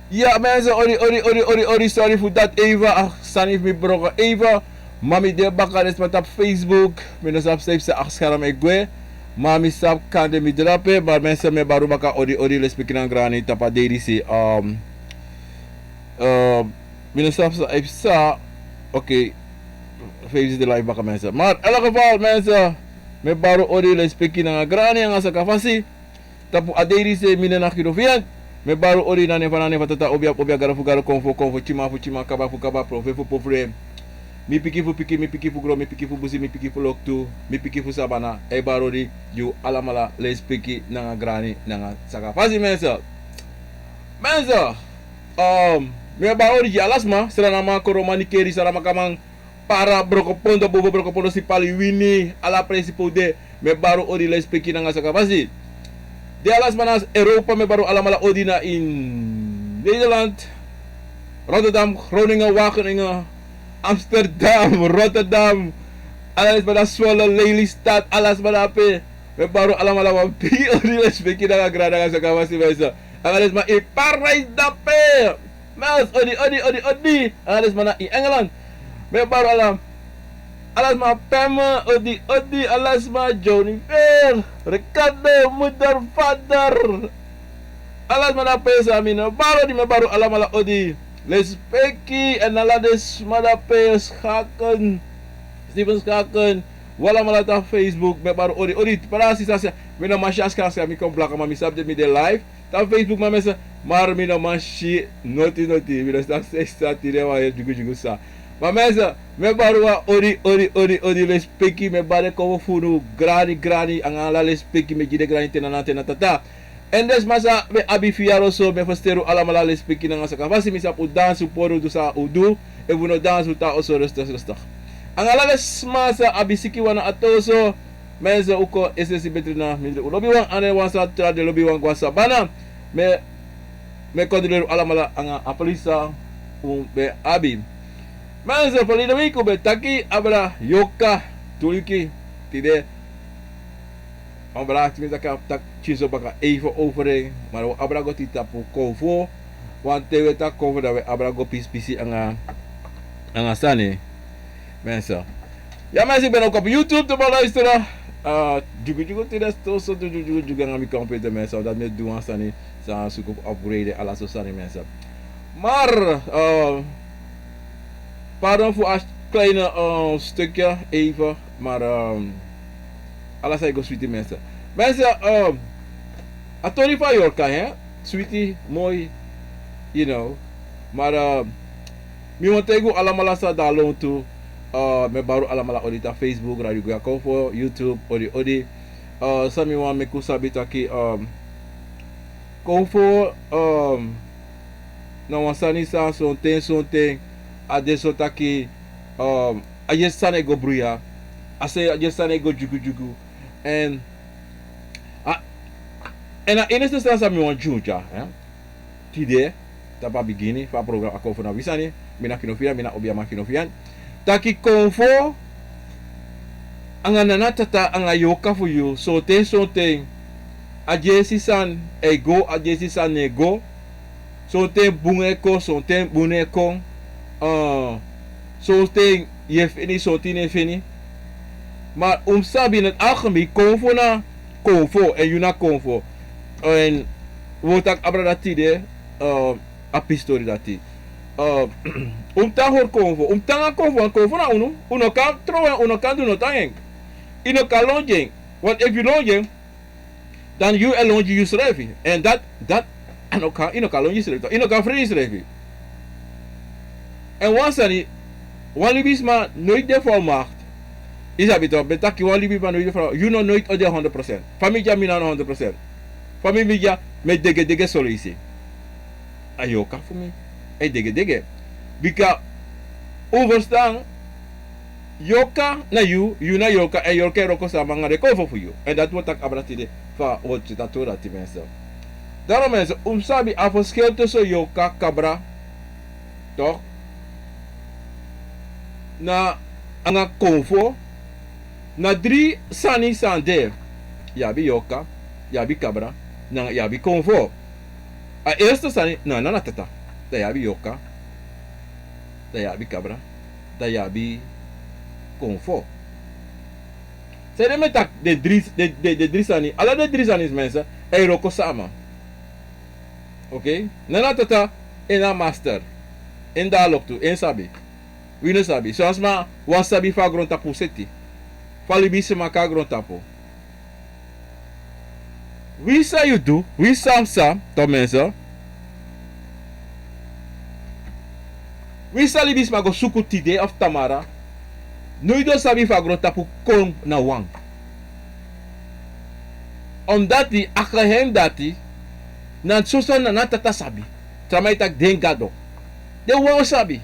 Ja, mensen, ori, sorry voor dat even. Ach, Sanif mi broken even. Mami de bakker is met op Facebook. Mijn sap steeds ze scherm ik gue. Mami sap kan de mi drapen. Maar mensen me baru maka ori les pikinan grani tapa deri si. Mijn sap sa even sa. Oké, Facebook de live bakker mensen. Maar in elk geval mensen. Me baru ori les pikinan grani ang asa kafasi. Tapu aderi si mine na kirofian. Me baru ori na neva tata obia gara konfo chima kaba pro vefu pofre. Mi piki fu gro, mi piki fu busi, mi piki fu loktu, mi piki fu sabana. E baru di you alamala les piki nanga grani nanga saka fasi mensa. Mensa. Me baru di alasma serana ma koromani keri sarama kamang para brokopondo bobo brokopondo si pali wini ala principal de me baru ori les piki nanga saka fasi. De alas manas Europa me baru alamala odina in Nederland, Rotterdam, Groningen, Wageningen, Amsterdam, Rotterdam, alas manas Zwolle, Lelystad, alas manape me baru alamala wampi odina speki na grada nga sa kawasi mesa. Alas ma i Parijs dape, mas odi, alas mana i Engeland me baru alas ma Pema, odi, alas ma Johnny Fair, Ricardo, mother, father. Alas ma na pesa mina, baro di me baro alamala odi. Les Peki en alades ma na pes Schaken, Steven Schaken, wala malata Facebook, me baro odi, para si sasya, mina masyas kasya, mi kom blaka ma mi subject mi de live, ta Facebook ma mesa, mar mina mashi, noti, mina sta sesta tirewa jugu sa. Maar mensen, me barua ori les peki me bare kovo funu grani ang ala les peki me jide grani tena tata. En des masa me abi fiaro so me festeru ala mala les peki nga sa kafasi misap u dansu poru du sa udu e vuno dansu ta oso restas. Ang ala les masa abi siki wana atoso mensen uko esesi betrina mi lobi wan ane wan sa tra de lobi wan kwa sabana me kondileru ala mala ang apolisa be abi. Mensen, verleden week op taki abra yoka tuliki tide abra tenminste tak chiso baka even overing maar abra go tita po kovo want tewe ta kovo da we abra go pisi anga sane mensen. Ja mensen, ik ben ook op YouTube te beluisteren. Jugu tide so jugu ngami computer mensen dat me doen sane sa zoek op upgrade ala so sane mensen. Maar pardon voor een kleine stukje even, maar alles zijn goed sweetie mensen. Mensen, attori van Yorka hè, sweetie, mooi, you know, maar mi want tego allemaal sa download to, me baru allemaal odita Facebook, Radio Gakofo, YouTube, odi, sami wan me kusabi taki kofo, na wansani sa sonten. Adesso taki ajesane go bruya ase ajesane go jugu en in eerste instantie mi wan junja tide tapa begini fa program ako na wisani mina kinofia mina obia makinofian taki konfo angana tata angayoka for you sote ajesi san ego ajesi san nego sote bungeko sote buneko zo ting je fini zo tien fini maar sabi in het algemeen konfo en juna konfo en wordt ook abradati de apistori dati tahor konfo tanga konfo na uno kan trouwen uno kan doen tangeng ino kan lonjeng want if you lonjeng dan you alone you schrijven en dat ino kan lonjeng schrijven ino kan vrij schrijven. En wansani, wan libis ma nooit de volmacht. Is dat beter? Betaki wan libis ma nooit de volmacht. You know nooit ode 100%. Familia mina 100%. Familia met dege solutie. Ayoka voor me. E dege. Bika overstaan. Yoka na you na yoka en yoka roko sama nga recover voor you. En dat wordt ook abratide van wat je dat hoort die mensen. Daarom mensen, sabi a verschil tussen yoka cabra, toch? Na anga konfo na 3 sani sande yabi yoka yabi cabra na yabi konfo A eerste sani, no, no, tata. Da yabi yoka. Da yabi cabra. Da yabi confort. Ze de met de drie sani. Alla de drie sanis mensen. E roko sama. Oké? Nana tata. En master. En da loktu. En sabi. Wie no sabi. Zoals ma. Wan sabi fa grond tapu seti. Falibi se ma ka grond tapu. Wie sa you do? Wie samsa. To mensen. Wie sa libis ma go suku tide of tamara. Nooit sabi fa grond tapu kon na wang. Omdat die akahen dati. Nan sosa na natata sabi. Tramai tak dengado. De wang sabi.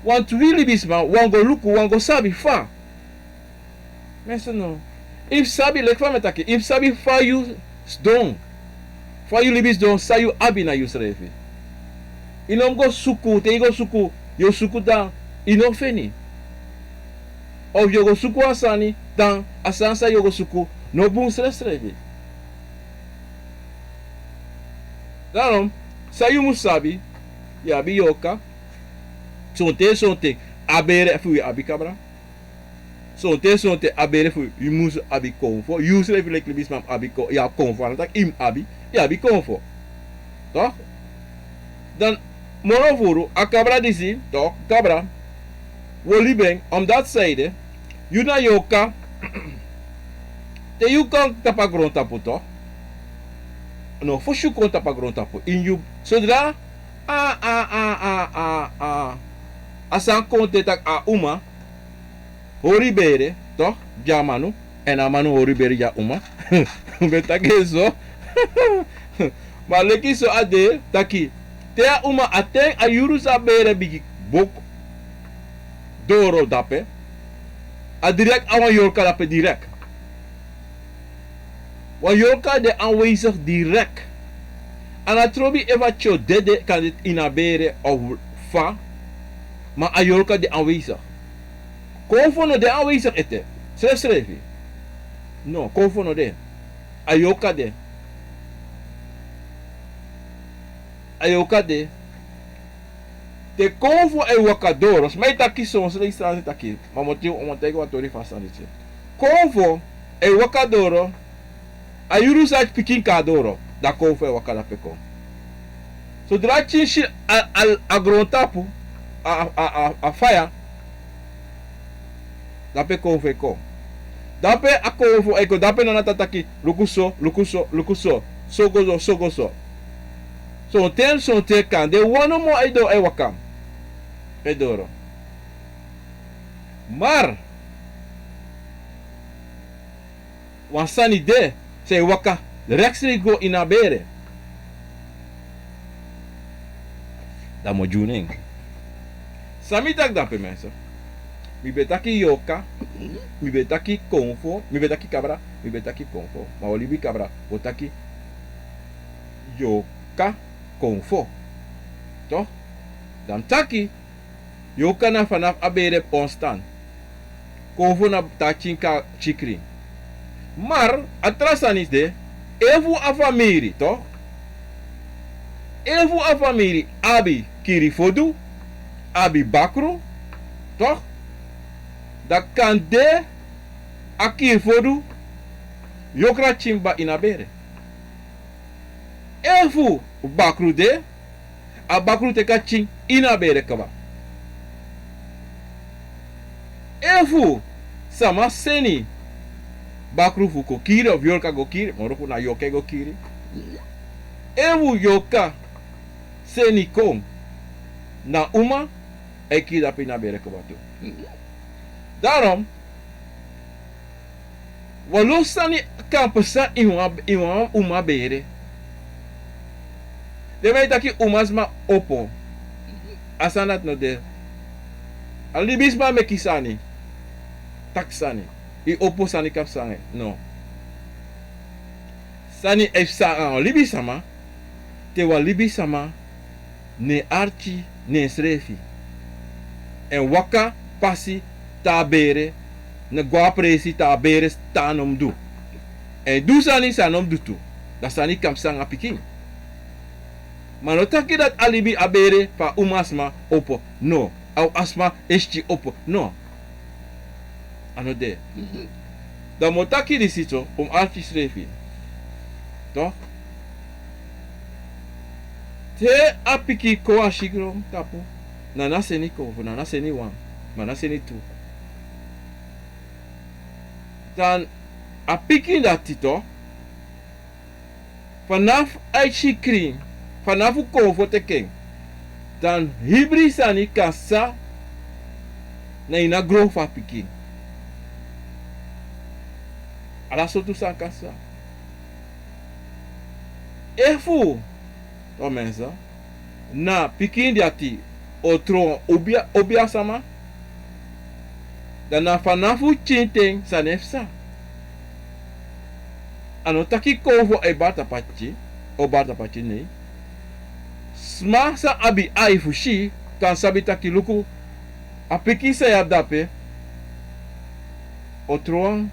Want really bisma, wan go luku, wan go sabi fa. Mensen no. If sabi, lek fa metake. If sabi fa you don. Fa you libis don, sa you abi na you srefi. Inom go suku, te go suku, yo suku dan, ino feni. Of yo go suku asani, dan, asansa yo go suku, no bun srefi. Daarom, sa you musabi, ya bi yoka, sonte, abere fu abi kabra. Sonte, abere fu, you mus abi konfo. You srefi lek libis mam abi ko, ya konfo, anatak im abi, ya abi konfo. Toch? Dan, morovuru, a cabra disi, toch, cabra, woli beng, om dat zijde, you na yoka, te you kan tapa grond tapu, toch? No, for you kan tapa grond tapu, in you, zodra, asan konte tak a uma, hori bere, toch, jamanu, en amanu hori bere ja uma, betake zo, maar leki so ade, taki, te uma ateng a yuru sa bere bigi bok doro dape a direct awan yorka dape direct wa yorka de aanwezig direct en a trobi eva cho dede kan dit ina bere of fa maar a yorka de aanwezig konfono de aanwezig ete schreef no konfono de a yorka de ayoka de te konfo e wakadoros mai taki sons le istransi taki mamoti omontego atori fasaniche konfo e wakadoro ayuru sa pikin kadoro da konfo e wakada peko so drachi shi al agrontapu a fire da pe konfo ko dape a konfo e ko dape nana tataki lukuso sogozo son te kan de wano mo aido e wakam edoro mar wansani de se waka rechtstreeks go inabere da mo juning sami tak dape mensen mi betaki yoka mi betaki konfo mi betaki cabra mi betaki konfo ma olibi cabra botaki yoka konfo toch dan taki yoka na vanaf abere constant konfo na tachinka chikri maar atrasanis de evu afamiri toch evu afamiri abi kirifodu abi bakru toch da kan de akirifodu yokra chimba inabere evu bakru de a bakru te kaching ina bere kaba efu sama seni bakru fu ko kiri of yorka go kiri moroku na yoke go kiri evu yoka seni kom na uma eki da pina bere kaba tu daarom walosani kampesa iwa uma bere de mij dat je umasma opo asanat no de alibisma me kisani taksani i opo sani kapsani no sani efsa libisama te wa libisama ne archi ne srefi en waka pasi tabere ne guapresi tabere stanom du en du sani sanom du tu Dat sani kam sang a piking. Maar no taki dat alibi abere pa asma opo. No. Au asma esti opo. No. Ano de. Dan motaki di sito arti schreef. Toch? Te apiki ko ashigro tapu. Nana seni ko, nana seni wan. Nana seni tu. Dan apiki dat tito. Vanaf uitshikri. Vanaf ko voor te king. Dan hibri sani kasa. Na ina grow fa piki. Ala sotu san kasa. Efu. O mensa. Na piki di ati. Otro obia sama. Dan na fanafu chinteng sanefsa. Ano taki kovo e bata pachi. O bata pachi ne. Sma sa abi ai fushi. Kan sabi taki luku. Apiki sa yabdape. Otro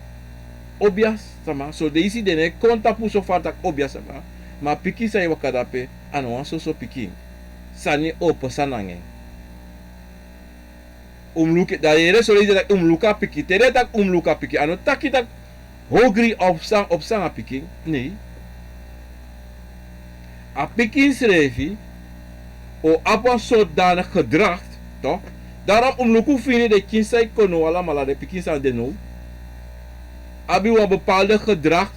obia sama. So de isi dene konta puso fatak obia sama. Ma piki sa wakadape. Ano an so piki. Sani opo sanange. Umluki da yere so leide tak umluka piki. Tere tak umluka piki. Ano taki tak hogri opsang a piki. Nee. A piki schreef o apa zodanig gedrag, toch? Daarom umluku fini de kinsai kono ala mala de piki sa de no. Abi een bepaalde gedrag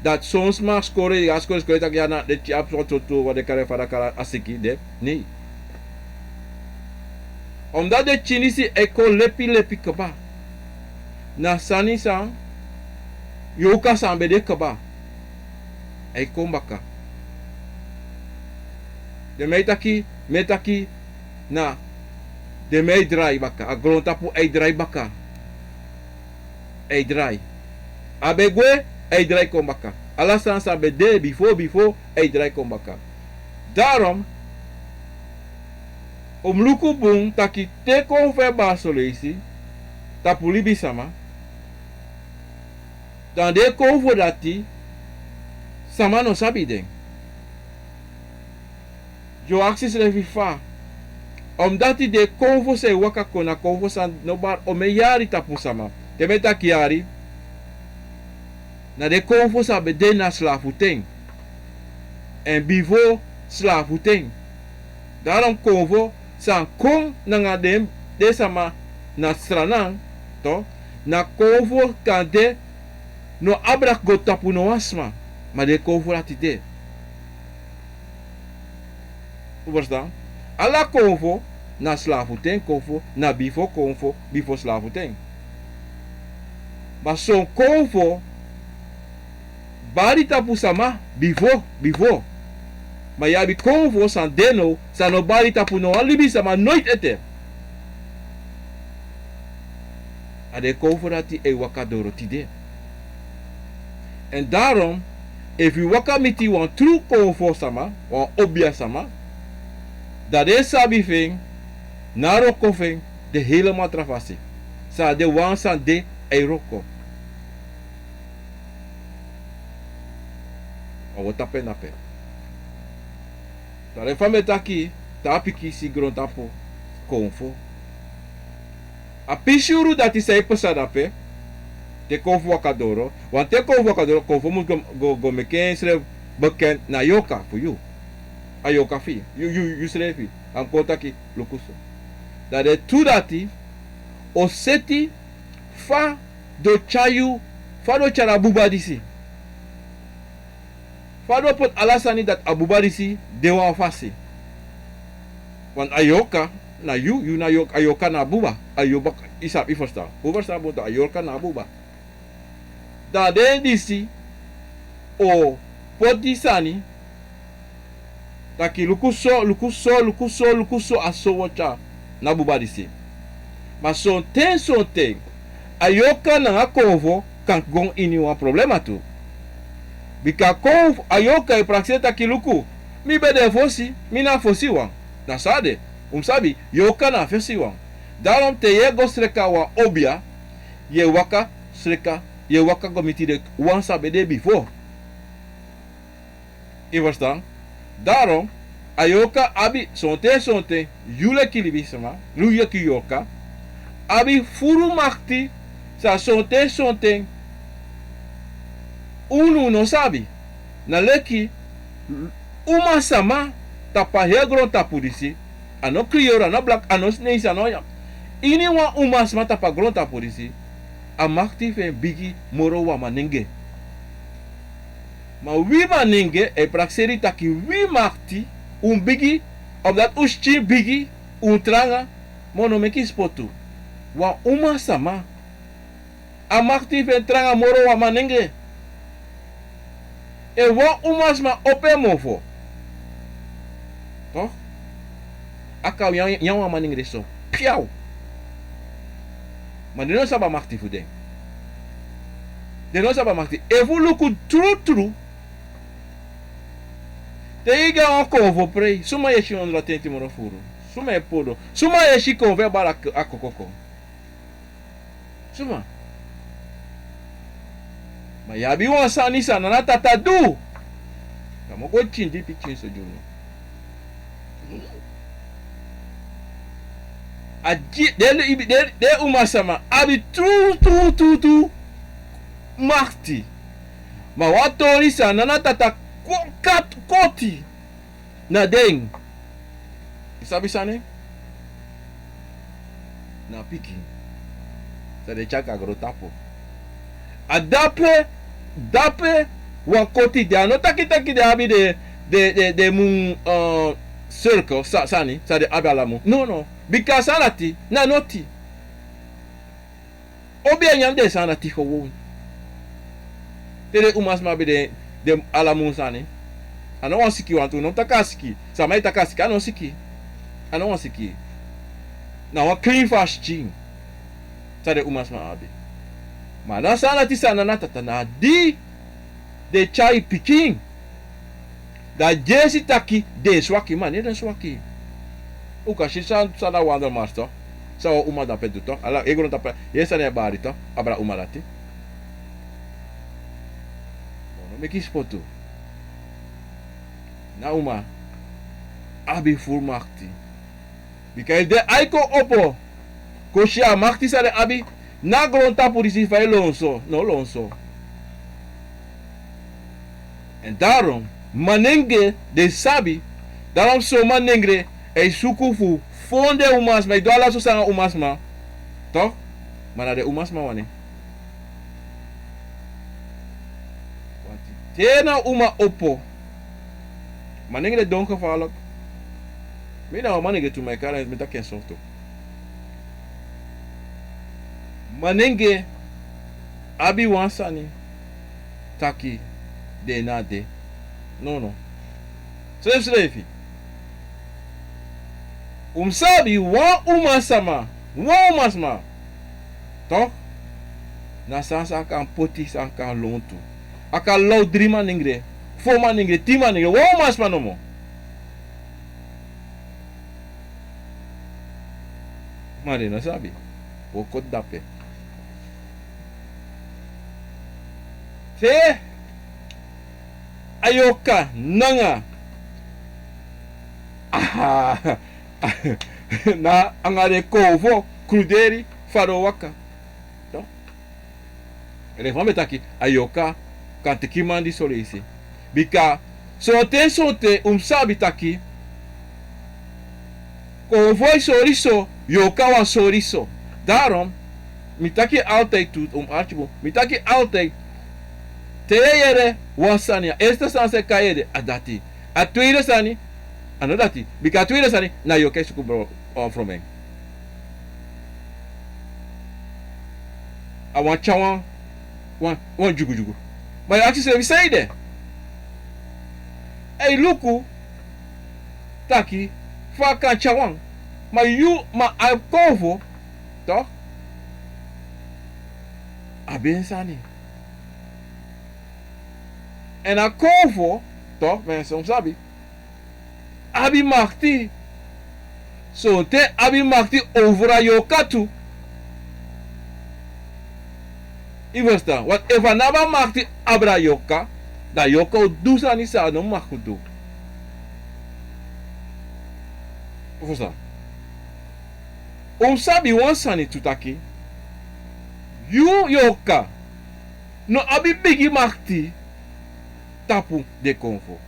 dat soms maar scoren, ja scoren tak ja na de chap to wat de kare fara kara asiki de. Nee. Omdat de Chinese eko lepi kaba. Na sani sang yoka sang bede kaba. Eko mbaka. De metaki na de mei drai baka. A grondtapu ei drai baka. Ei drai. Abegwe ei drai kombaka. Alasan sa bede before ei drai kombaka. Daarom luku bung taki te konve basolesi tapu libi sama. Dan de konvo dati sama no sabi den. Jo aksis levi fa. Omdat de konvo se waka kona konvo san no bar omeyari tapu sama. Te meta kiari. Na de konvo sa bede na slavuteng. En bivo slavuteng. Daarom konvo san kon nanga dem de sama na stranang to na konvo kande no abrak go tapu no asma ma de konvo latide. Verstaan? Ala konvo na slavuten konvo na bifo slavuten. Maar zo'n konvo bari tapu sama bifo. Maar jij hebt konvo san deno, san nobody tapu no alibi sama nooit ete. Ade konvo dat die waka doro tide. En daarom, if you waka miti wan true konvo sama, wan obia sama, dat is sabi fing, naro kofing, de helemaal travasi. Sa de wan san de eiroko. O tape nape. Tare fame taki, tapiki si grontapo, konfo. A pishuru dati sei pesadape, te konfo wakadoro, want te konfo wakadoro, konfo moet go meken schreef bekend na yoka voor you. A yoka fi, you schreef fi, an kontaki lukuso. Dat de tu dati, o seti, fa do chayu, fa do charabuba disi. Fado pot alasani dat abubadisi dewa fasi. Want ayoka na you na yok ayoka na buba. Ayoba isap ifosta. Uversta boto ayoka na buba. Da den disi o potisani taki lukuso aso wacha na buba disi. Maar son ten ayoka na akovo kan gong ini wa problema tu. Bika konf ayoka e prakseta kiluku. Mi bede fosi, mi na fosi wang. Na sade, sabi, yoka na fosi wang. Daarom te ye go sreka wa obia, ye waka sreka, ye waka gomiti de wan sabe de before. Je verstaan? Daarom, ayoka abi sonte, yule kilibisama, luye kiyoka, abi furu makti, sa sonte, unu no sabi. Na leki, uma sama, tapa hegron tapudisi, ano kriyor, ano black, ano sneis, ano yam. Ini wa uma sama tapa gron tapudisi, a makti fen bigi moro wa manenge. Ma wie manenge, e prakseri taki wie makti, bigi, omdat usti bigi, tranga, mono meki spotu. Wa uma sama, a makti fen tranga moro wa manenge. E wa umasma ope mofo. Toch? Akau yang wa maning reso. Piau. Maar de no saba makti fu den. De no saba makti. E fu luku true. Te iga on konvo prei. Suma yeshi on la tenti moro furu. Suma e podo. Suma yeshi konve bara akokoko. Suma. Ma yabi wan sani sana na tata du. Kamo go chindi pichin so juno. Aji de umasama abi tu makti. Ma watori sana na tata koti na deng. Isabi sane? Na piki. Sa de chaka grotapo. Dape wan quotidiano taki de abi de mun circle sani sa de abi alamu. No. Bika sanati na noti. Obi anyam de sanati ko won. Tere umas ma be de alamu sani. Ano wan siki wan tu no takasiki. Samai takasiki ano siki. Ano wan siki. Na wan clean fast chin. Sa de umas ma abi. Mana sana ti sana na tatana di de chai piking. Da jesi taki de swaki man, de swaki. Uka shi sana wandel master. Sawa uma da peduto. Ala egron ta yesa ne barito. Abra uma lati. Ono me kispoto. Na uma abi full makti. Bika de aiko opo. Koshia makti sale abi na gronta polisi fai lonso. No lonso. En daarom, manenge de sabi, daarom so manengre, e sukufu, fonde umasma, e doala so sanga umasma, toch? Maar de umasma wane. Want tena uma oppo, manenge de dongevallig, mina manenge to my car met dat ken soft op. Manenge, abi wansani, taki, de na de. No. Schreef. Sabi, wa umasama. Wa umasma. Toch? Na sansa kan poti san kan lontu. Aka lau 3 man ningre. 4 man ningre. 10 man ningre. Wa umasma no mo. Mari na sabi. Wokot dape. Se ayoka nanga na angare kovo kruderi faro waka to ele vamos taki ayoka kantiki mandi solisi bika sote sabi taki kovo soriso yoka wa soriso daarom mitaki altijd doet archivo mitaki altijd Teyere wasania. Esta sanse kaede adati. A tweede sani anodati. Bika tweede sani na yoke suku bro from me. I want chawan one jugu. Maar actually say there. Hey luku taki faka chawan. Maar you ma I cover toch? Aben sani. En a kovo, toch mensen, sabi. Abi makti. So te abi makti over a yokatu. I verstaan. Want if anaba makti abra yoka, Da yoko do sani sa no makudo. Você sabe wan sani tutaki. You yoka no abi bigi makti tapu de konfo.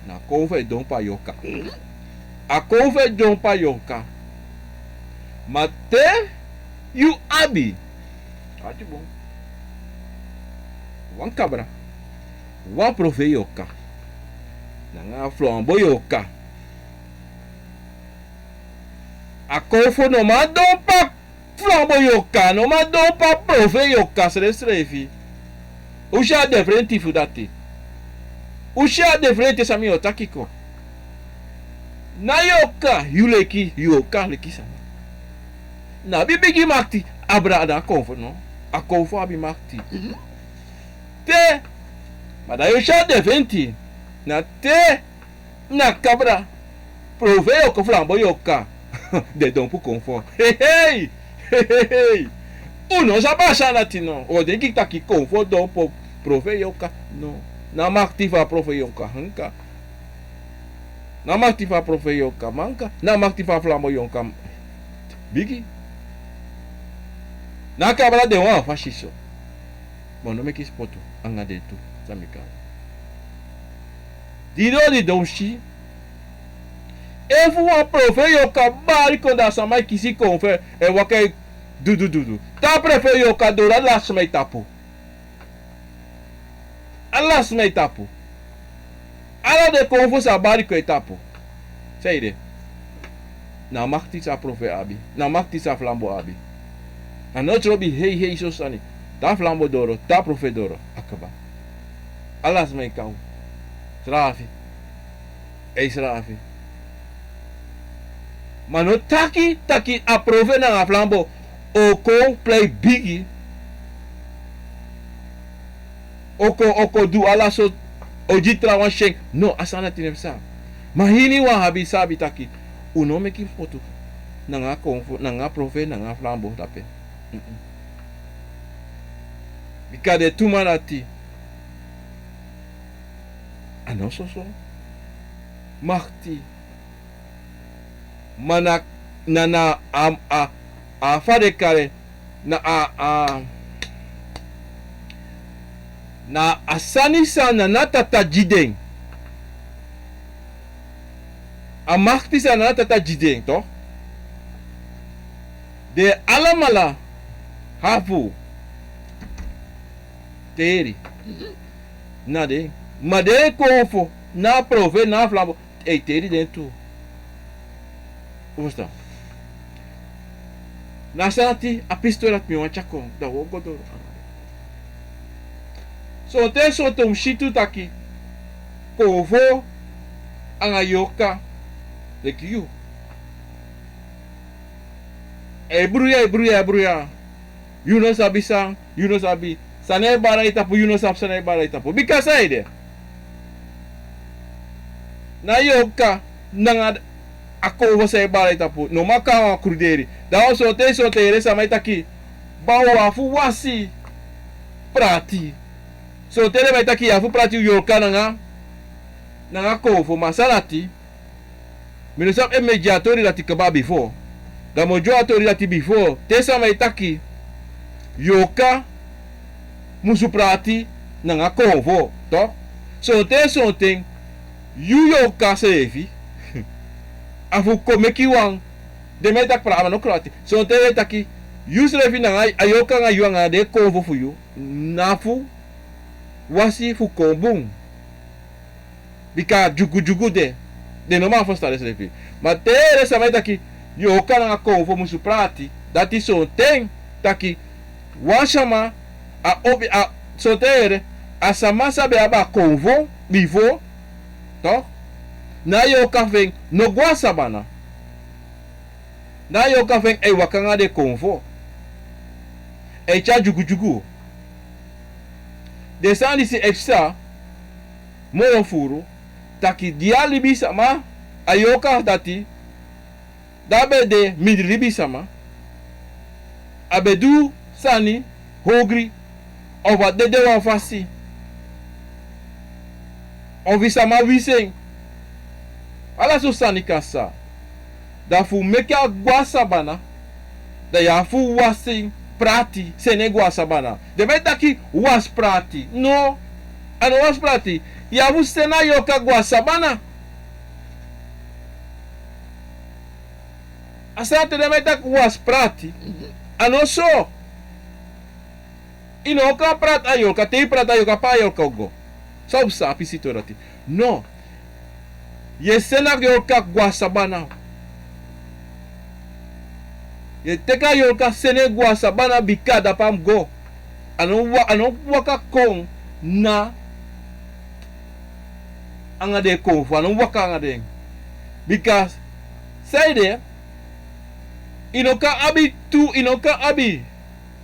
Na konfo e don pa yoka. A konfo e don pa yoka. Mate you abi. Ati bom. Wan cabra. Wan profe yoka. Nanga flambo yoka. A konfo no ma don pa flambo yoka. No ma don pa profe yoka. Srefi. Usha differenti fu dati. Usha differenti sami otakiko. Na yoka yuleki yoka leki sama. Na bibigi makti abra da konfo no. A konfo abi makti. Te mada yosha differenti. Na te na cabra prove yoka flambo yoka. De don pu konfo. Hey. Uno sabasha latino. O de kita ki konfo don po prove yoka. No. Na makti fa prove yoka hanka. Na makti fa prove yoka manka. Na makti fa flambo yoka. Bigi. Na cabra de wan fashiso. Bon, no me quis poto. Anga de tu. Samika. Dido di donshi. Efu wan prove yoka bari konda samai kisi konfe. E wake du. Ta prefe yoka dora lasme tapo. Alasme tapo. Ala de konfo sa bari ko tapo. Seide. Na makti sa profe abi. Na makti sa flambo abi. En nooit robi hey so sani. Ta flambo doro, ta profe doro. Akaba. Alas me kau. Srafi. Srafi. Mano taki a profe na flambo. Oko play bigi. Oko du ala so ojitra wan sheng. No, asana tinefsa. Mahini wan habi sabi taki. Uno me ki foto. Nanga konfo, nanga profe, nanga flambo tape. Bika de tumanati. Ano so. Makti. Mana nana a fade kare na asani sana na tata jideng. A makti sana na tata jideng to. De alamala hafu teri na de made konfo na prove na flambo teri dentro. Usta na santi a pistola mi wan chako da wogodo so te um shitu taki konfo anga yoka de kiu Bruya. You know sabi sang, you know sabi. Sanay bara itapo, you know sanay bara itapo. Because ay de. Na yoka nanga ako sa bara itapo. No maka kruderi. Da so te resa mai taki. Bawa afu wasi prati. So te mai taki afu prati yoka nanga ko masalati. Minusap mediatori lati kaba before. Da mojo atori lati before. Tesa mai taki. Yoka musu prati nanga konvo. To? So te something. You yoka sefi. Afu komeki wang. De mai tak pra no krati. So te taki. You sefi nanga ayoka nga yuanga de konvo fu you. Nafu. Wasi fu kombung. Bika jugu de. De no ma fosta sefi. Ma te resa mai taki. Yoka nanga konvo musu prati. Dati so ten taki. Washama a sotere a samasa be aba konvo bivo to na yoka veng no guasabana na yoka veng e wakanga de konvo e cha jugu de sandi si efsa mo furu taki diali bisama ayoka dati dabe de midri bisama abedu sani hogri over de wan fasi On visa ma vising. Ala so sani kasa. Da fu meka gwa sabana. Da ya fu wasing prati sene gwa sabana. De meta ki was prati. No. Ano was prati. Ya fu sena yoka gwa sabana. Asante de meta ki was prati. Ano so. Ino ka prat ayol ka te prat ayol ka pa ayol ka go. Sabe sa pisito rati. No. Ye sena yol ka gwa sabana. Ye teka yol ka sene gwa sabana bikada pam go. Ano waka kong na angade kong fu ano waka angade. Because say there inoka abi tu inoka abi.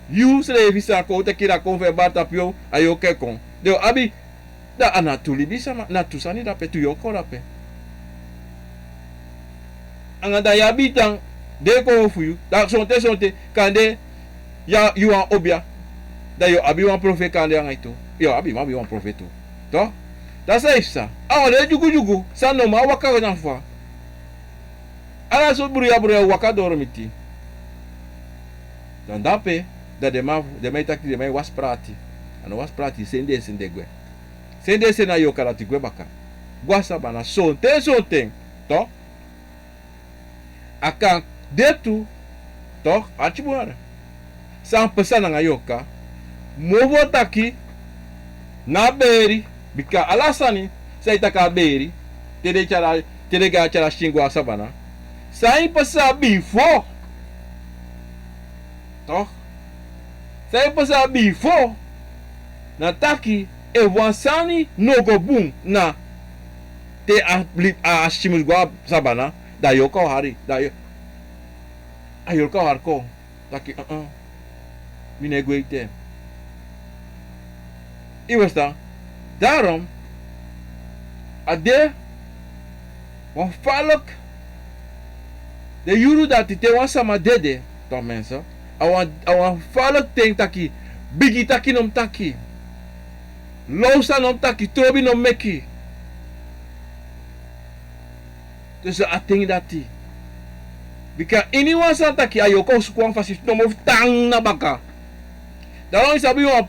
You sele visa ko te kira kon fe bata pio ayo ke kon. De abi da anatuli bisa na tusani da pe tu yo ko da pe. Angada ya bitang de ko fu you da sonte kande ya you an obia da yo abi wan profe kande an ito. Yo abi ma bi wan profe tu. To? Da sa ifsa. Ah le jugu sa no ma waka na fa. Ala so buria waka dormiti. Dan dape da de mai takti de mai was prati. Ano was prati sende gwe. Sende na yo karati gwe baka. Gwasa bana sonte. To? Akan detu to achibuara. San pesana nga yoka. Movo taki na beri bika alasani sai taka beri. Tede ga chara shingwa sabana. Sai pesa before. To? Sai pesa before na taki e wansani no go boom na te a shimul gwa sabana da yoko hari da yo ayoko harko taki mine gweite iwesta daarom ade wan falok de yuru dat te wan sama dede to mensen awan falok ting taki bigi taki nom taki losa nom taki trobi nom meki dus ating dati bika ini wasa taki ayoko sukuang fasis no mo tang na baka dalong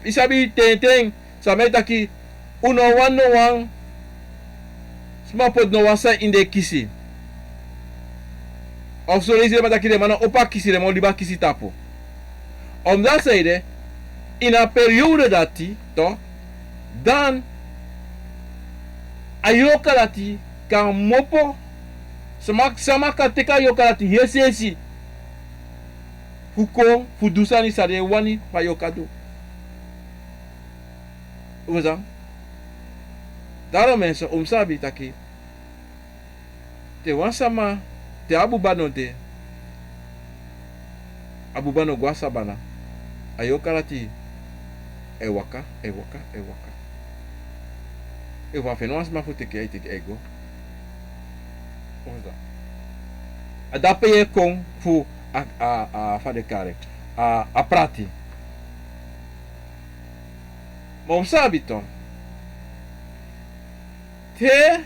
isabi teng sa may taki uno wang smapod no wasa inde kisi of so lezi ma taki de mana opa kisi de mo liba kisi tapo om dat zijde in een periode dati to dan ayoka dati kan mopo sama ka teka yoka dati yesesi fuko fudusani sade wani pa yoka do oza daarom mensen om sabi taki te wansama te abubano te abubano gwasabana ayoka dati ewaka ewa fenwas ma futi ke iti ego oza adape ye kong fu a fa de kare a prati mo sabi to te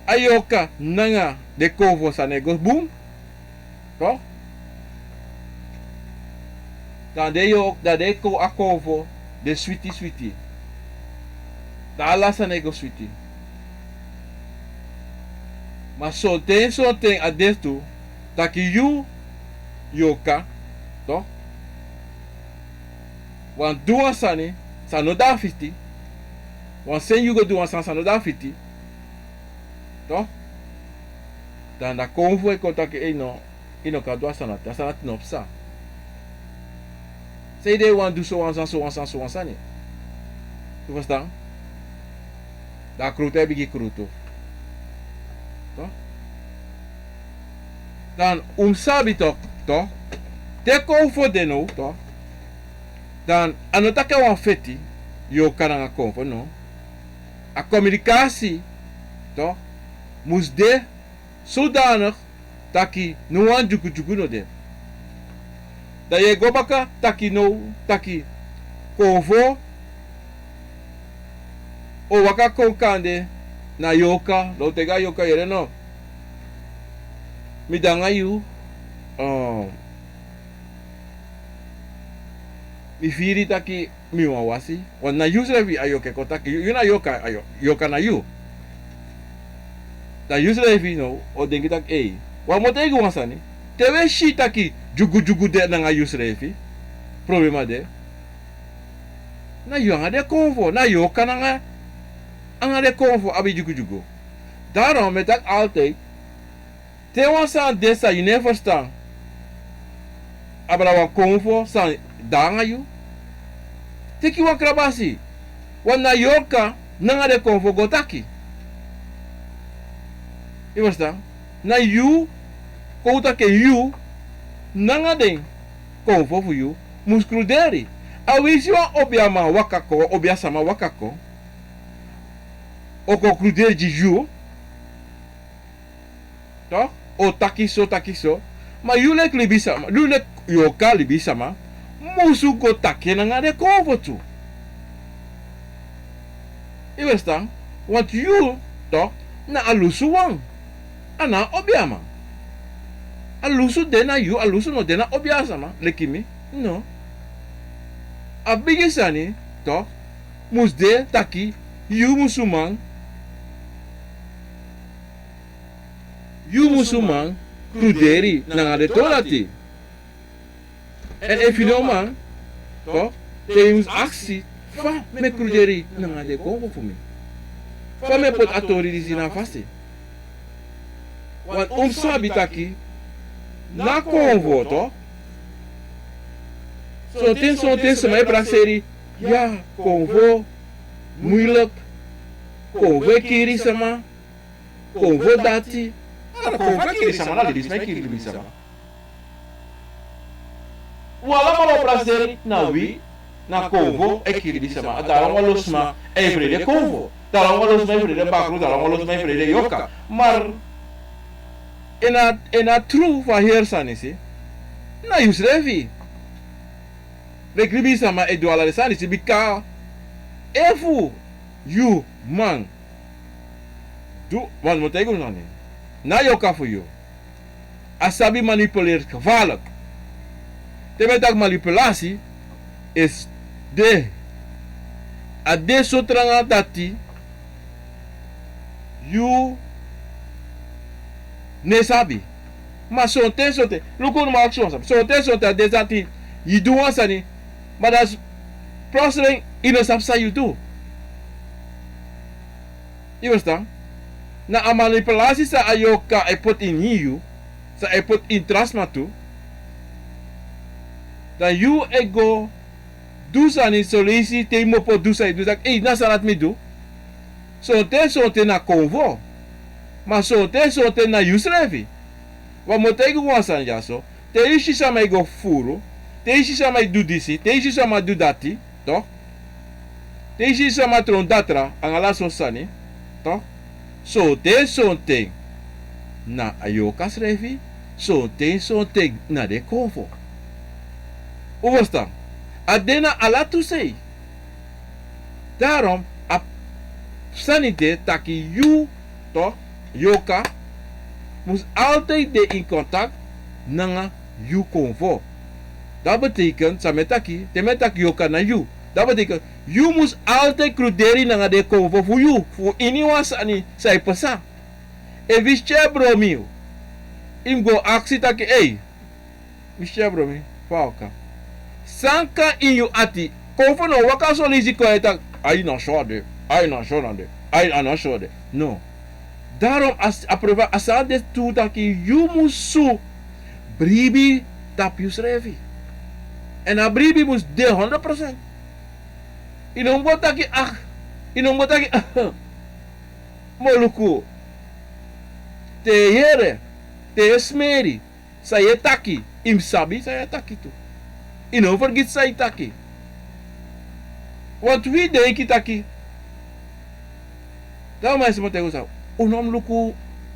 ayoka nanga de kovo sa nego boom to dan de ko akovo de sweetie da alasa nego sweetie mas soten adesto taki you yoka to wan duwa sani sa no da fiti wan sen you go duwa sa no da fiti to dan da konvo e kotaki ino ka duwa sana ta sana tinopsa say they wan do so wan sani tu verstaan da kruto bigi kruto to dan sabi to te konfo de no to dan anotaka wan feti yo kananga konfo no a communicatie to moest de zodanig taki no wan juku no de da ye go baka taki konfo o waka konkande na yoka, lo tega yoka yere no. Mi danga yu, mi firi taki mi wawasi, wan na yu srevi ayoke kotaki, yu na yoka ayo, yoka na yu. Da yu srevi no, o dengi tak wa mo tegi wasani, tewe shi taki jugu de na yu srevi, problema de. Na yu anga de konvo, na yoka na anga de konvo abi jugu. Daarom met dat altijd, te wansa desa yu ne verstaan. Abra wan konvo san danga yu. Teki wan krabasi. Wan na yoka nanga de konvo gotaki. Je verstaan? Na yu, kouta ke yu, nanga den konvo fu yu, muskruderi. Awisi wan obiama wakako, obiasama wakako. Oko kruderi ji yu. Toch? O takiso. Ma yu lek libisama, yu lek yoka libisama, musu go take na nga de konvo tu. Je verstaan? Want yu, toch, na alusu wang. Ana obiama. Alusu dena yu, alusu no dena obiasama, lekimi. No. Abigisani, toch, musde taki, yu musuman. Yu musuman, kruderi na de tolati. En if you know man, toch, te mus actie, fa me kruderi na de kongo voor me. Fa me pot atori di sina fasti. Want sabi taki, na konvo, toch? Zo ten se mij brasserie, ja, konvo, moeilijk, konvo kiri sama, konvo dati. Konvo kiri sama na lidis mij kiri libi sama. Wala malo brasserie, na wi, na konvo, kiri libi sama. Daarom walos ma, vrede konvo. Daarom walos ma, vrede bakru, daarom walos ma, vrede yoka. Maar, in a true van heersani si, na yusrevi. Rekribi sama edwala de sani si bika efu you man do want mo tego nani na yoka voor you asabi manipuleer gevaarlijk te met dat manipulatie is de ade sotranga dati you ne sabi ma sote lukun ma action sote ade dati you do wasani. Maar dat is plotseling in een sapsa je toe. Je verstaan? Na a manipulatie sa ayoka e put in you, sa e put in trasma toe. Dan you ego do sani solisi te mo po do sa na salat mi do. So te na konvo. Maar so te na yusrevi. Wa mo tego wasan jaso. Te ishi sa me go furo. Teisi sama do disi, teisi sama do dati, toch? Teisi sama tron datra, angala so sani, toch? So te na ayoka srevi, so te na de konvo. Hoe was dat? Adena alatu sei. Daarom, a sanite taki you, toch? Yoka, moest altijd de in contact nanga you konvo. Dat betekent, sametaki, temetaki yoka na you. Dat betekent, you moest altijd kruderi na de konvo voor you. Voor iniwas ani, say pesa. E vische bromio. Im go aksi taki, vische bromi, fauka. Sanka in you ati, konvo no waka so lizi ko etak, ai na shode, ai na shode. No. Daarom, aprova asade tu taki, you moest su, bribi tapius revi. En abribi moest de 100%. Inongotaki moluku. Te here, te smeri, sayetaki, imsabi sayetaki tu. Vergit sayetaki. Want wie denki taki? Daarom is het tegen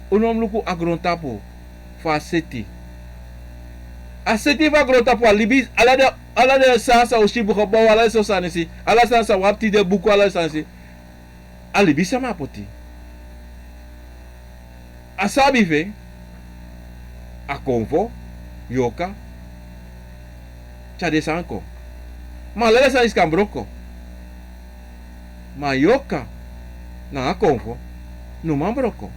unom luku agrontapo faceti. Aseti va agrontapo libis ala de sansa oshibu khabo ala so sanisi ala sansa wapti de buku ala sansi alibi sama poti Asabi fe. A konfo. Yoka. Chade sanko. Ma lele sa iskambroko. Ma yoka. Na a konfo. No mambroko.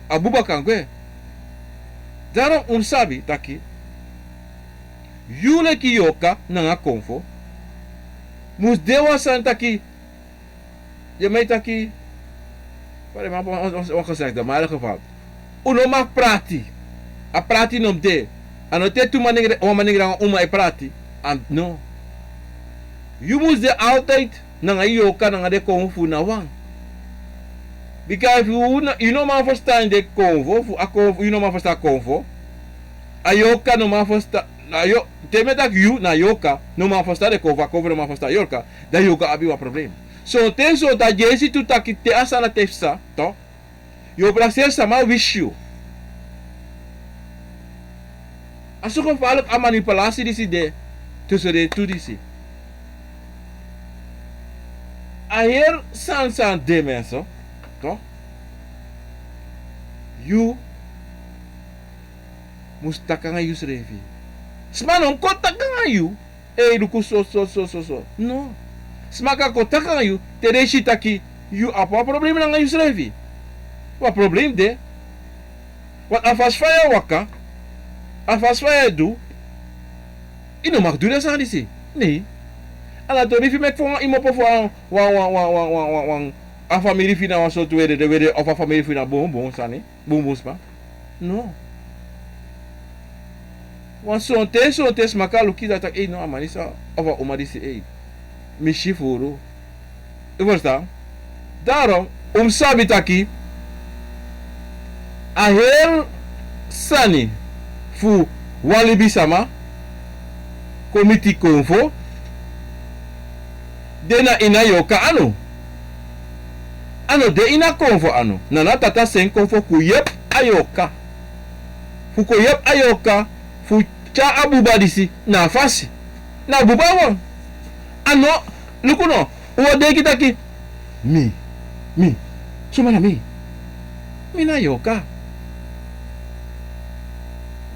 Abuba kankwe. Daarom sabi taki. Yule ki yoka na a konfo. Mus dewa san taki. Je mij taki. Pare maar ongezegd, maar in ieder geval. Uno mag prati. A prati nom de. Ano te tu manigra uma e prati. And no. You must de altijd nanga yoka nanga de konfu na wang. Because if you no man verstaan de konfu, you no man verstaan konfu. A yoka no man verstaan. Teme dat you na yoka no man verstaan de konfu, a konfu no man verstaan yoka. Da yoka abi wa probleem. So ten so dat jesi tu taki te asana tefsa, to. Yo prazer sama wish you. Als er gevaarlijk aan manipulatie is idee tussen de twee disi. Aher san de mensen, toch? You moest takanga you srevi. Smanon ko takanga you. Luku so. No. Smaka ko takanga you. Tereshi taki you apa probleem nanga you srevi. Wat probleem de? Wat afas fire waka? Afas fire do? Ino mag doen dat aan die. Nee. Ala to rifi mek voor iemand voor wan a familie fina wan so tweede de wede of a familie fina bon sani. Bon spa. No. Wan so te smaka luki dat ek no amanisa of a oma disi mishi furu. U verstaan? Daarom sabi taki a heel sani fu walibi sama komiti konfo dena ina yoka ano de ina konfo ano nana tata sen konfo ku yep ayoka fu ko yep ayoka fu cha abuba disi na fasi na abuba won ano lukuno o de kitaki mi sumana mi na yoka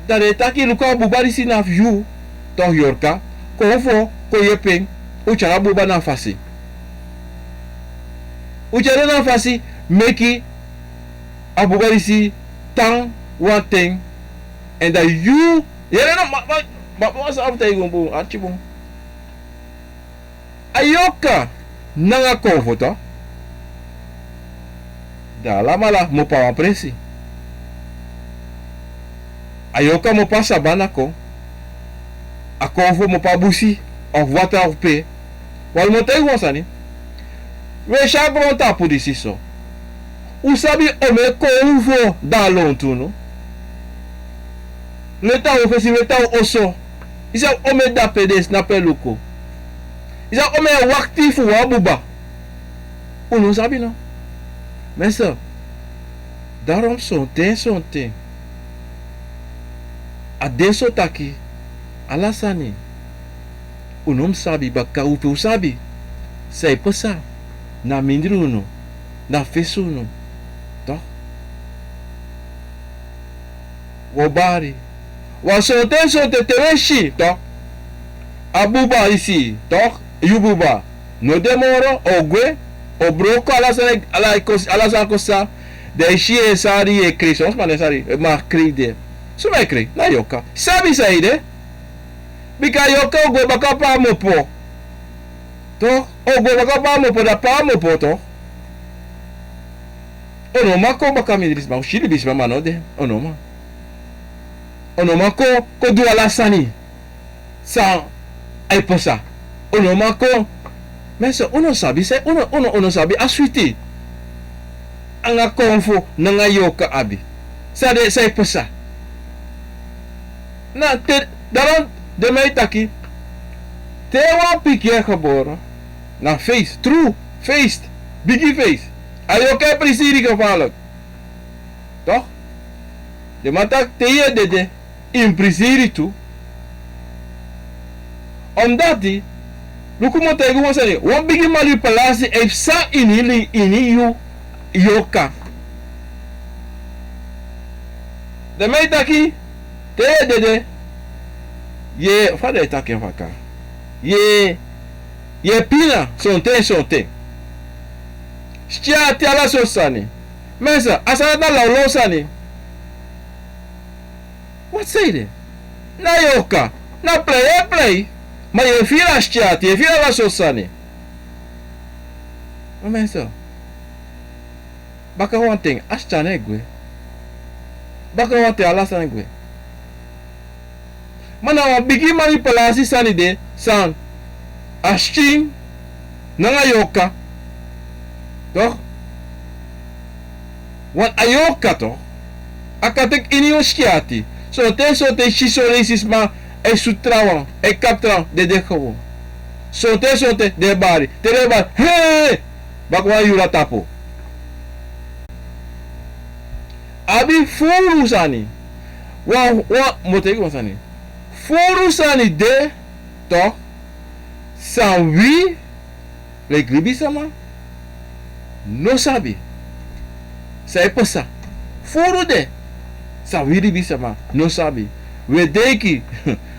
dare taki luka abuba disi na view to yorka konfo ko yepeng uchara buba na fasi. Uchara na fasi meki abuba disi tang one thing and that you yere na ma wasa after you go archibon. Ayoka nanga konfo to. Da la mala mo pa presi. Ayoka mo pa sabana ko. A konfo mo pa busi of water of pe. Wal mo tay wasani. We sha gronta por disi so. Usabi o me konfo da lontu no. Leta o fesi leta oso. Isa o me da pedes na peluko. Isa o me wakti fu wabuba. Uno sabi no. Mensen, daarom zo'n ten. A deso taki, alasani. Unom sabi baka upe usabi. Sei pasa, na mindruno, na fesuno. Toch? Wobari. Wa zo'n ten tereshi, toch? Abuba isi, toch? Yububa. No demoro, ogwe. O broko alasan kosa de shi sari e kri sos mane sari ma kri de so me kri na yoka sabi saide bika yoka go baka pa mo po to o go baka pa mo po da pa mo po to ono mako baka mi dis ma shiri bis ma no de ono mako ko du alasani sa ai posa ono mako Mensen, uno sabi sabi aswiti. Anga konfo nanga yoka abi. Sade say pesa. Na te daron de mij taki. Te wa pikje geboren. Na feest, true feest, biggie feest. Ayoka presiri gevaarlijk. Toch? De matak te je dede in presiri toe. Omdat die Luku mo tayo mo sani, wan bigi manipulasi e sa ini yu yoka. De mij taki. Te dede. Je. Fada je taki vaka. Je pina. Sonte. Stia te ala so sani. Mensen, asana na laulo sani. Wat zei je? Na yoka. Na play. Maar je vira stia te. Je vira la so sani. Maar mensen. Baka one thing. Ashta negwe. Baka one thing ala sani gwe. Mana wa bigi manipulasi sani de. San. Ashting. Nanga yoka. Toch? Want ayoka toch? Akatek inyo skiati. So te shisoresis ma e sutrawan e kaptran de gewoon. So te de bari. Te bari. Hey! Bakwa yura tapo. Abi furu sani. Wa motegi wasani. Furu sani de toch? San wi le gribi sama. No sabi. Sai pasa. Furu de. Sa wiri bisa ma. No sabi. We deki.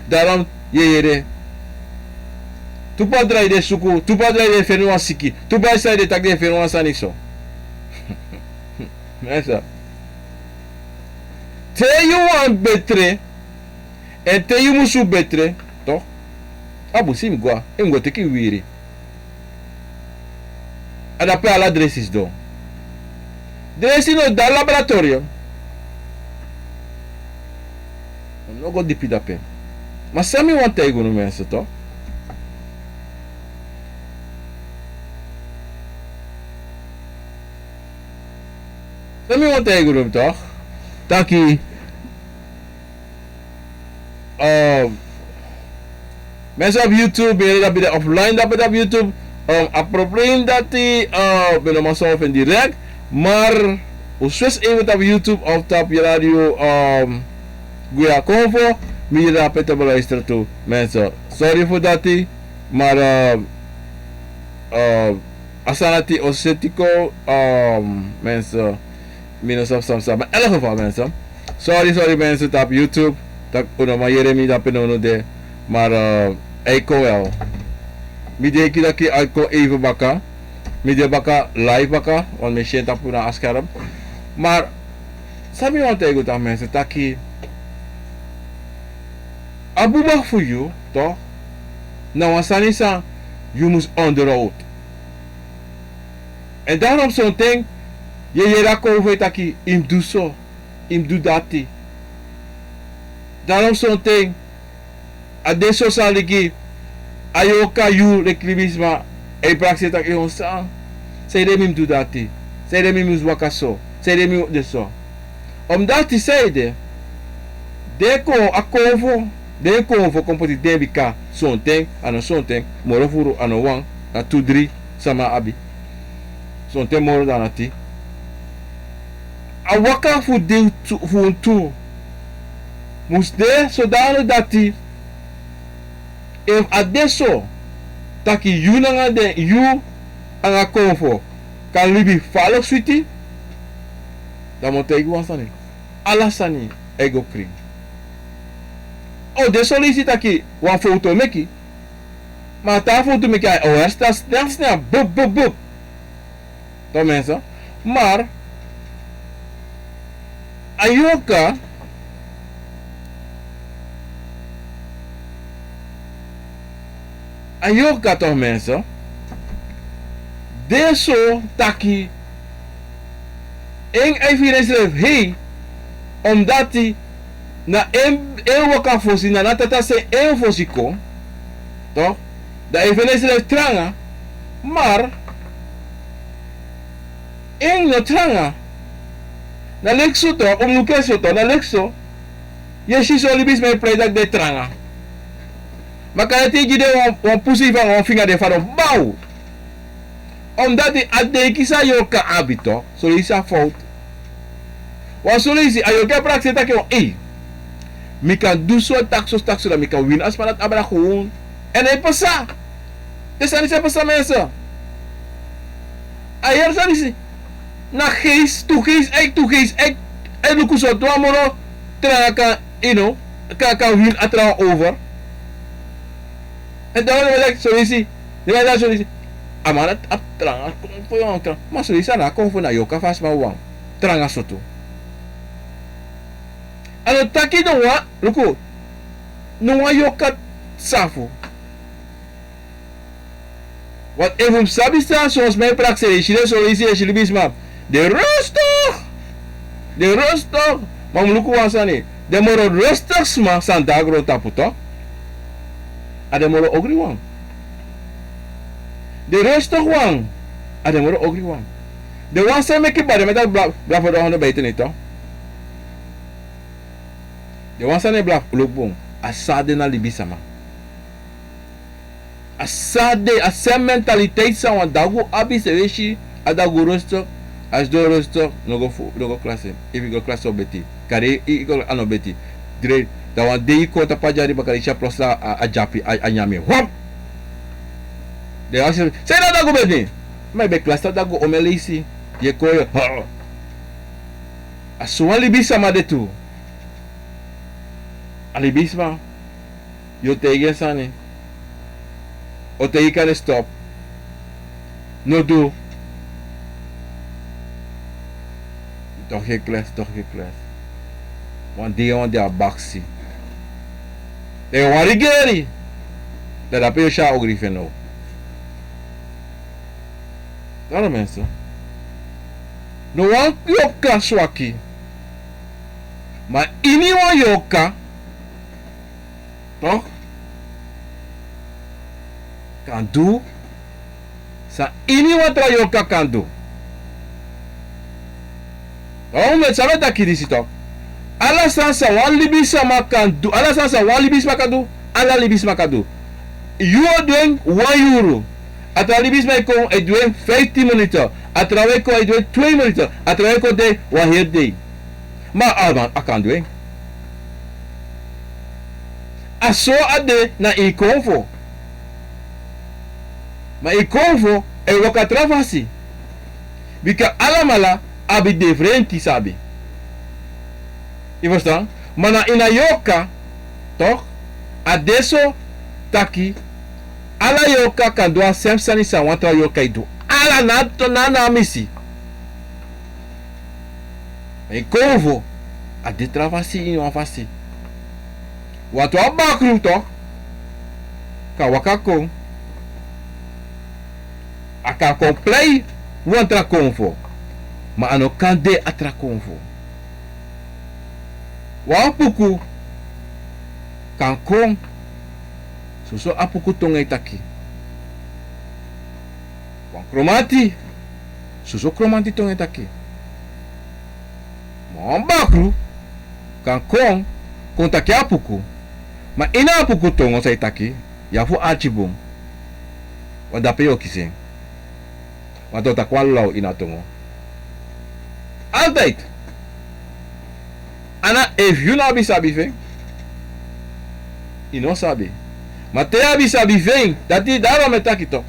Dalam yere. Tu padrai de suku. Tu padrai de fenuan siki. Tu padrai de tak de fenuan saniso. Essa. Te you want betre. En te you musu betre. Toch? Abu sim gua. Ngo teki wiri. Ada pe ala dresses do. Dresses no da laboratório. Não go dipi da pe. Mas se me want ego no mensa to. Se me want ego no to. Tá aqui. Mensen op YouTube, ben je dat bij offline dat op YouTube. Het probleem dat die ben je maar zo in direct, maar hoe switch even op YouTube of op je radio Guya Convo, meer dat het beluisteren toe mensen. Sorry voor dat die, maar asanati osetico mensen minus of soms, maar in elk geval mensen. Sorry mensen op YouTube, dat uno maar Jeremy dat penono de, maar ik wel. Midden dat ik even bakken. Midden bakken live bakken. Want mijn shit op een scherm. Maar. Sabi je wat ik aan mensen. Dat ik. Abu bak voor jou. Toch? Nou als dan is je moet on the road. En daarom zo'n ding. Je raakt over dat ik hem doe zo. Hem doe dat. Daarom zo'n ding. Adesso zal ik. Ayoka you reclimisma e praxis tak yon sa. Say dem im do dati. Say dem im wakaso. Say dem im de so. Omdat die zei de ko kompoti debika son ting ano son ting moro furu ano wang na 2-3 sama abi. Son ting moro danati. A waka fu de fu tu. Musde sodano dati. If adesso taki you nanga de you anga konfo kan libi follow sweetie dan moet ik wansani alasani ego kring oh de solicitaki wan foto meki maar ta foto meki oh esta snel bup dan mensen maar ayoka ayoka toch mensen. Deso taki. En evidence hey. Omdat hij na een waka fosi na tata se een fosi ko. Toch? Da evidence tranga. Maar en no tranga. Na lexo to umnukeso to na lexo. Yeshi so libis me play dat de tranga. Maar kan je tegen de pussy van een vinger de van een bouw? Omdat die adekisa yoka abito, zo is dat fout. Want zo is het, als je kan praktijk dat je hey, mi kan doen zo taxos dat mi kan winnen als maar dat abra gewoon. En hij passa. Dus dan is hij passa mensen. Ayer dan is na geest, toegeest, ek. En look zo doa moro. tranga kan, kan win atra over. En dan wil ik zo is hij. Dan wil ik zo is amana ap tranga kom po yung tranga. Maar zo is na kom voor na yoka fast ma wang. Tranga soto. Ano taki no wa, luko. No wa yoka safu. Wat even sabi staan zoals mijn praxis, je zo is je libisma. De rustig. De rustig. Maar luko wa sani. De moro rustig sma sandagro taputo. Ade moro ogri wang. De rustig wang. Ade moro ogri wang. De wang se me ki bade met dat blaf voor de honden beter niet toch? De wang se ne blaf loopbong. Asade na libisama. Asade, asa mentaliteit sa wan dago abi se weshi adago rustig. As do rustig no go klasse. If you go klasse op beti. Kare i go ano beti. Dire da wan de ko ta pajari bakari cha plosa a japi a nyame. Hop. De as se na dago beti. Mai be klasse dago omelisi. Ye ko yo. Aswa libisama de tu. Alibisma. Yo tegen sani. O te kan stop. No do. Toch geen klas. Want die on der baxi. De warigeri. Dat heb je sha ogrifen nou. Daarom mensen. No wan yoka swaki. Maar ini wan yoka. Toch? Kan do. Sa ini wan tra yoka kan do. Waarom met samen dat kiri toch? Alla sansa wan libisa makandu. Alla sansa wan libis makadu. Alla libis makadu. You are doing €1. Atra libis makon e doing 15 minuten. Atra weko e doing 2 minuten. Atra weko de wan heel day. Maar alman akan doing. Aso ade na i konfo. Maar i konfo e waka travasi. Bika alamala abi differenti sabi. Je verstaan? Maar na ina yoka, toch? Adesso taki ala yoka kan do semsani sa wanta yoka idu. Ala na misi. E convo a de travasi in wan fasi. Watu abakru toch? Ka wakako. Aka complei wantra convo. Maar ano kan de atra convo. Wan puku kan kon suso apuku tongai taki. Wan kromati suso kromati tongai taki. Wan bakru kan kon taki apuku. Ma ina apuku tongo sai taki ya fu achibum. Wan dape yo kiseng. Wan tota kwalau ina tongo. Altijd. Ana if you na sabi vem, e não sabe. Mas te abi sabi vem, dati daro me takito.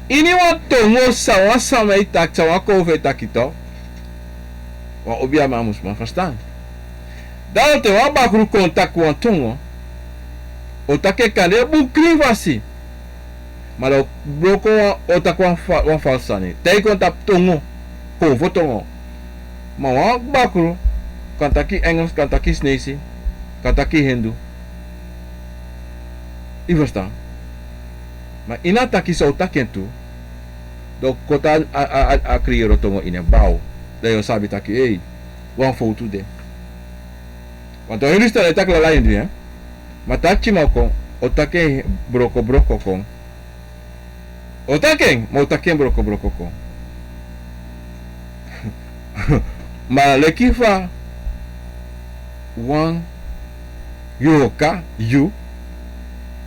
Ini wa tongo sa wa sama itak sa wa kove takito. Wa obia mamus ma verstaan. Daro te wa bakru kontak wa tongo. O take kane bukri vasi. Mas o bloko o takwa wa falsani. Te kontak tongo. Kovo tongo. Ma wa bakru kantaki Engels, kantaki Snesi, kantaki Hindu. Je verstaan? Maar inataki sa utaken tu, do kota a kriero tongo in een bouw. Dat je sabi taki, hey, wan foto de. Want dan jullie stellen tak la lijn doen, hè? Maar tachi mako, otake broko kon. Otaken, maar otaken broko kon. Maar lekifa wan yoka you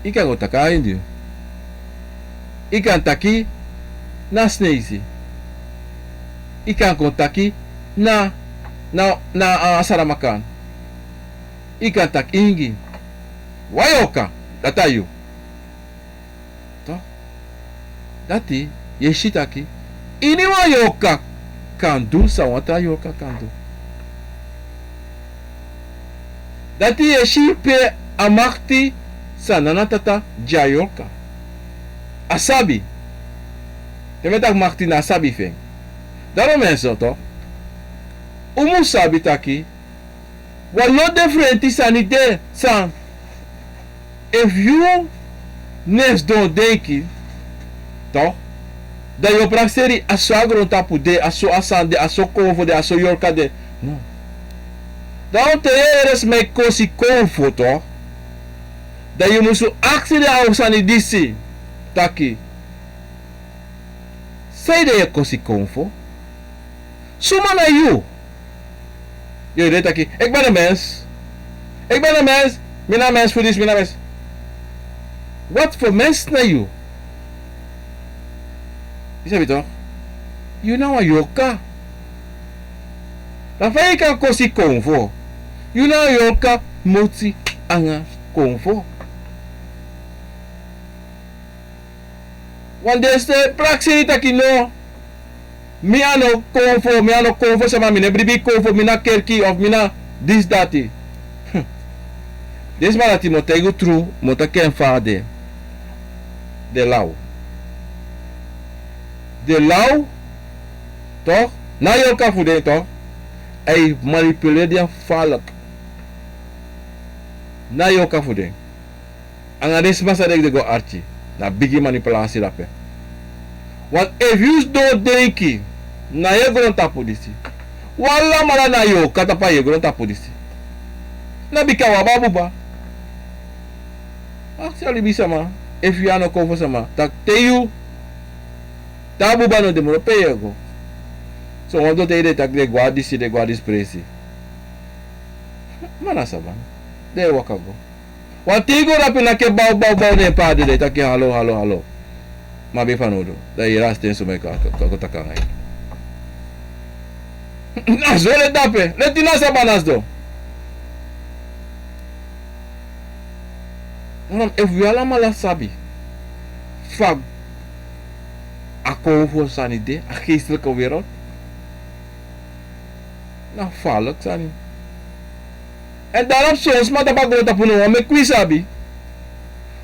ika go taka indio ika taki na Snesi ika go taki na Saramakan ika tak ingi wayoka datayu to dati yeshitaki ini wayoka kandu sa wata yoka kandu. Dati e shipe amakti sa nanatata jayoka. Asabi. Temetak makti na asabi feng. Daro mensen toch? Umu sabi taki. Walo differenti sanide san. If you nes don denki, toch? Da yo praxeri aso agrontapu de, aso asande, aso convo de, aso yorka de. No. Dan te eres me kosi convo, toch? Da yo musu aksi de ausani disi. Taki. Sei de je kosi convo. Suma na you. Je weet taki. Ik ben een mens. Ik ben een mens. Mina mens voor dit, mina mens. Wat voor mens na you? Je sabi toch? You na wa yoka. Dan fa kan kosi convo. You na yoka moti anga convo. Want deze praxi taki no. Mi ano convo sama mine bribi convo mina kerki of mina dis dati. Des malati mo tegu true mo ta ken fade. De lau. De lau toch? Na yoka fude toch? Hij manipuleert die valk. Na yoka fude. Anga des masa de go archi. Na bigi manipulasi lape. Want if you don't denki na ye gron tapu disi. Wala mala na yo katapa ye gron tapu disi. Na bika wa babu ba. Actually bisa ma. If you are no convo sama, tak teyu tabu ba no demoro pego. So quando te ide tak de guardis presi. Mana saban. De wakago. Watigo rapi na ke bau ne pa de tak halo. Mabe fanudo. Daí rasten so me ka takanga. Nazo le dape. Le tina sabanas do. If we ala mala sabi. Fag. A convo sanide, a geestelijke wereld. Nou, valk sani. En daarop soms maar dat ik dat puno me qui sabi.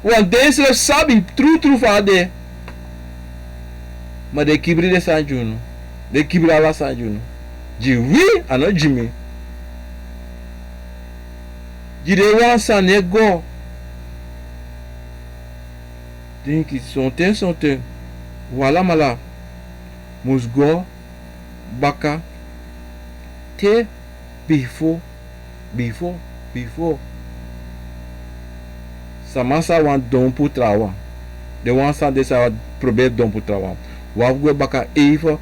Want deze sabi true fade. Maar de kibri de sanjuno. De kibri ala sanjuno. Jiwi ano jimi. Jide wan sanego. Denk ik sonten. Wala mala. Musgo. Baka. Te. Before. Samasa wan dom pu trawa. De wan sa desa probeer dom pu trawa. Wafgwe baka even.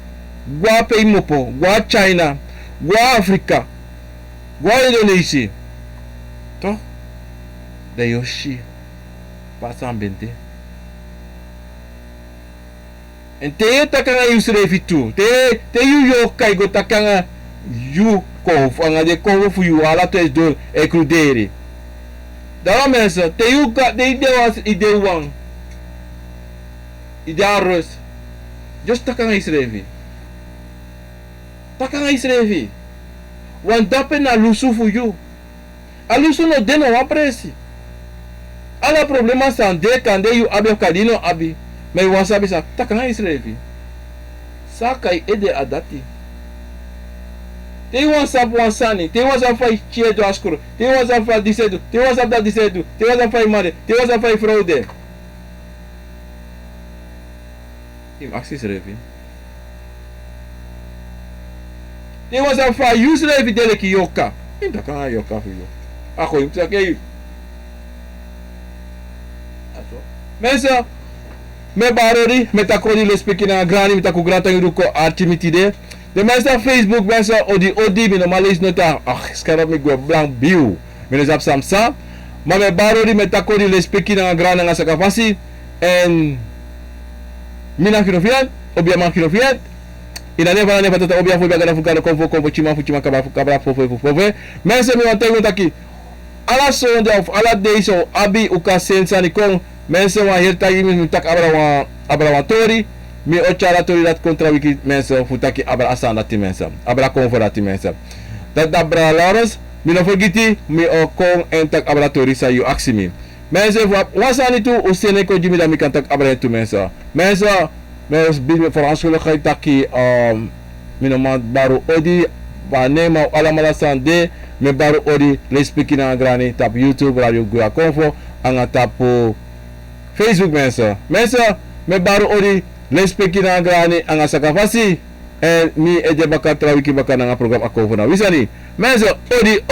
Gwa pei mopo. Gwa China. Gwa Afrika. Gwa Indonesia. Toch? De yoshi. Pasan bente. En te takanga yu srefi tu. Te yu yo kaigo takanga yu convo. Anga de convo fu yu ala tu es do e crudere. Daarom mensen, te yu ga de ide was ide wang. Ide arroz. Just takanga yu srefi. Takanga yu srefi. Want dape na lusu fu yu. A lusu no deno wa presi. Ala problema sande kande yu abe kadino abi. Mais wan sabi sa takanga isrevi. Sakai ede adati. Te wan sab wan sani. Te wan sab fai chiedo askuro. Te wan sab fai disedu. Te wan sab da disedu. Te wan sab fai made. Te wan sab fai fraude. Tim axis revi. Te wan sab fai use revi dele ki yoka. Tim takanga yoka fu yo. Ako im takei. Aso. Mensa me barori, me takodi le speaking na grani, me taku grata yuruko artimitide. De mensen Facebook, mensen odi, me normaal is nota, scherp me gwe blank biu. Me no zap samsa. Maar me barori, me takodi le speaking na grani nga sakafasi. En mina kinofiat, obia man kinofiat. Ina neva neva tata obia fu bagara fu kala konvo chima kabra fofo. Mensen me wantengo taki. Ala sonde of ala days of abi uka sensa ni kong. Mensen wan hier tagi mi tak abra wan tori. Mi ochara tori dat kontra wiki mensen fu taki abra asan dati mensen. Abra konvo dati mensen. Dat abra Lawrence mina forgiti mi o kong entak abratori sa you aksi mi. Mensen, wasani tu usene ko jimi da mi kantak abratu mensen. Mensen, mes bi verontschuldigheid taki mina man baru odi wanneer allemaal sande me baru odi les speaking na grani tap YouTube radio Guya Konfo anga tapu Facebook mensen. Mensen, me baru odi les speaking na grani anga sakafasi en mi eje baka trawiki baka na program Akonfo na wisani. Mensen, odi